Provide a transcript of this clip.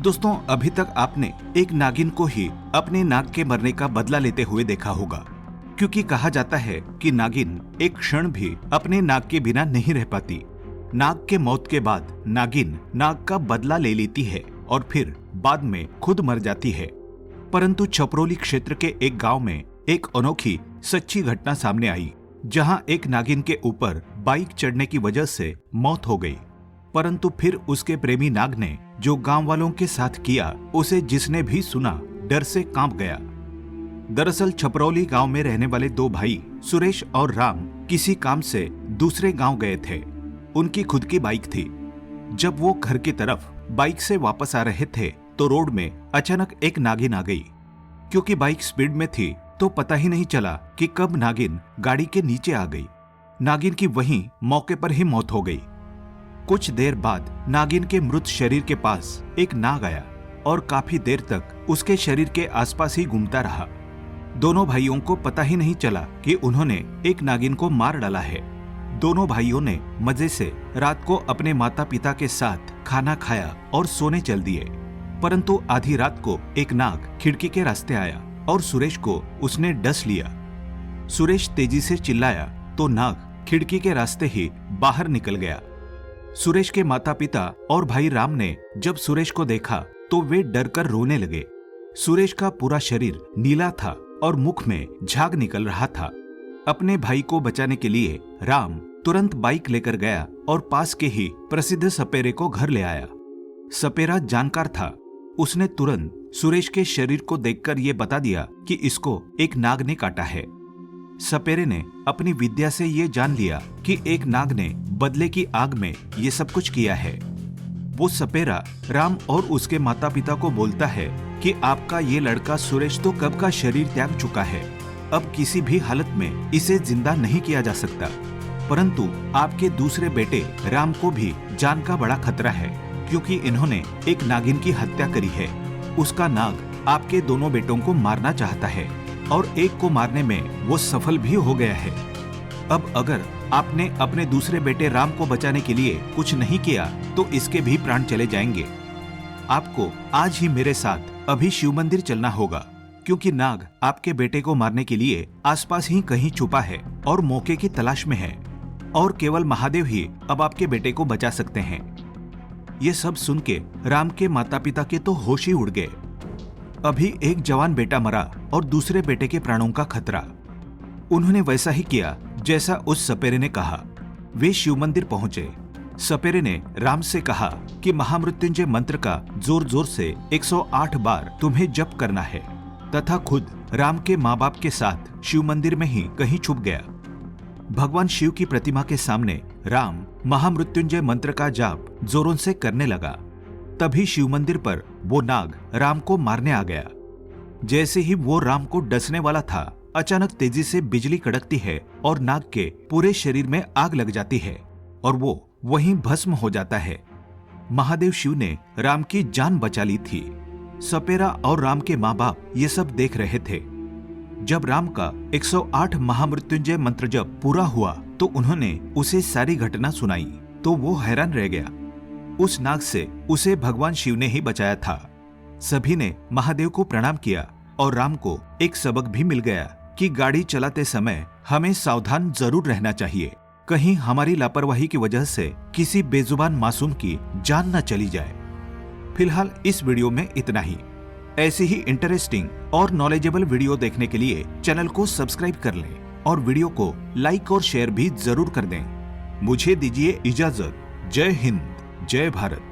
दोस्तों, अभी तक आपने एक नागिन को ही अपने नाग के मरने का बदला लेते हुए देखा होगा, क्योंकि कहा जाता है कि नागिन एक क्षण भी अपने नाग के बिना नहीं रह पाती। नाग के मौत के बाद नागिन नाग का बदला ले लेती है और फिर बाद में खुद मर जाती है। परंतु छपरोली क्षेत्र के एक गांव में एक अनोखी सच्ची घटना सामने आई, जहां एक नागिन के ऊपर बाइक चढ़ने की वजह से मौत हो गई। परंतु फिर उसके प्रेमी नाग ने जो गांव वालों के साथ किया, उसे जिसने भी सुना डर से कांप गया। दरअसल छपरौली गांव में रहने वाले दो भाई सुरेश और राम किसी काम से दूसरे गांव गए थे। उनकी खुद की बाइक थी। जब वो घर की तरफ बाइक से वापस आ रहे थे तो रोड में अचानक एक नागिन आ गई। क्योंकि बाइक स्पीड में थी तो पता ही नहीं चला कि कब नागिन गाड़ी के नीचे आ गई। नागिन की वहीं मौके पर ही मौत हो गई। कुछ देर बाद नागिन के मृत शरीर के पास एक नाग आया और काफी देर तक उसके शरीर के आसपास ही घूमता रहा। दोनों भाइयों को पता ही नहीं चला कि उन्होंने एक नागिन को मार डाला है। दोनों भाइयों ने मजे से रात को अपने माता पिता के साथ खाना खाया और सोने चल दिए। परंतु आधी रात को एक नाग खिड़की के रास्ते आया और सुरेश को उसने डस लिया। सुरेश तेजी से चिल्लाया तो नाग खिड़की के रास्ते ही बाहर निकल गया। सुरेश के माता पिता और भाई राम ने जब सुरेश को देखा तो वे डरकर रोने लगे। सुरेश का पूरा शरीर नीला था और मुख में झाग निकल रहा था। अपने भाई को बचाने के लिए राम तुरंत बाइक लेकर गया और पास के ही प्रसिद्ध सपेरे को घर ले आया। सपेरा जानकार था। उसने तुरंत सुरेश के शरीर को देखकर ये बता दिया कि इसको एक नाग ने काटा है। सपेरे ने अपनी विद्या से ये जान लिया कि एक नाग ने बदले की आग में ये सब कुछ किया है। वो सपेरा राम और उसके माता पिता को बोलता है कि आपका ये लड़का सुरेश तो कब का शरीर त्याग चुका है, अब किसी भी हालत में इसे जिंदा नहीं किया जा सकता। परंतु आपके दूसरे बेटे राम को भी जान का बड़ा खतरा है, क्योंकि इन्होंने एक नागिन की हत्या करी है। उसका नाग आपके दोनों बेटों को मारना चाहता है और एक को मारने में वो सफल भी हो गया है। अब अगर आपने अपने दूसरे बेटे राम को बचाने के लिए कुछ नहीं किया तो इसके भी प्राण चले जाएंगे। आपको आज ही मेरे साथ अभी शिव मंदिर चलना होगा, क्योंकि नाग आपके बेटे को मारने के लिए आसपास ही कहीं छुपा है और मौके की तलाश में है, और केवल महादेव ही अब आपके बेटे को बचा सकते हैं। ये सब सुन के राम के माता पिता के तो होश ही उड़ गए। अभी एक जवान बेटा मरा और दूसरे बेटे के प्राणों का खतरा। उन्होंने वैसा ही किया जैसा उस सपेरे ने कहा। वे शिव मंदिर पहुंचे। सपेरे ने राम से कहा कि महामृत्युंजय मंत्र का जोर जोर से 108 बार तुम्हें जप करना है, तथा खुद राम के माँ बाप के साथ शिव मंदिर में ही कहीं छुप गया। भगवान शिव की प्रतिमा के सामने राम महामृत्युंजय मंत्र का जाप जोरों से करने लगा। तभी शिव मंदिर पर वो नाग राम को मारने आ गया। जैसे ही वो राम को डसने वाला था, अचानक तेजी से बिजली कड़कती है और नाग के पूरे शरीर में आग लग जाती है और वो वहीं भस्म हो जाता है। महादेव शिव ने राम की जान बचा ली थी। सपेरा और राम के माँ बाप ये सब देख रहे थे। जब राम का 108 महामृत्युंजय मंत्र जप पूरा हुआ तो उन्होंने उसे सारी घटना सुनाई तो वो हैरान रह गया। उस नाग से उसे भगवान शिव ने ही बचाया था। सभी ने महादेव को प्रणाम किया और राम को एक सबक भी मिल गया कि गाड़ी चलाते समय हमें सावधान जरूर रहना चाहिए, कहीं हमारी लापरवाही की वजह से किसी बेजुबान मासूम की जान न चली जाए। फिलहाल इस वीडियो में इतना ही। ऐसी ही इंटरेस्टिंग और नॉलेजेबल वीडियो देखने के लिए चैनल को सब्सक्राइब कर लें और वीडियो को लाइक और शेयर भी जरूर कर दें। मुझे दीजिए इजाजत। जय हिंद, जय भारत।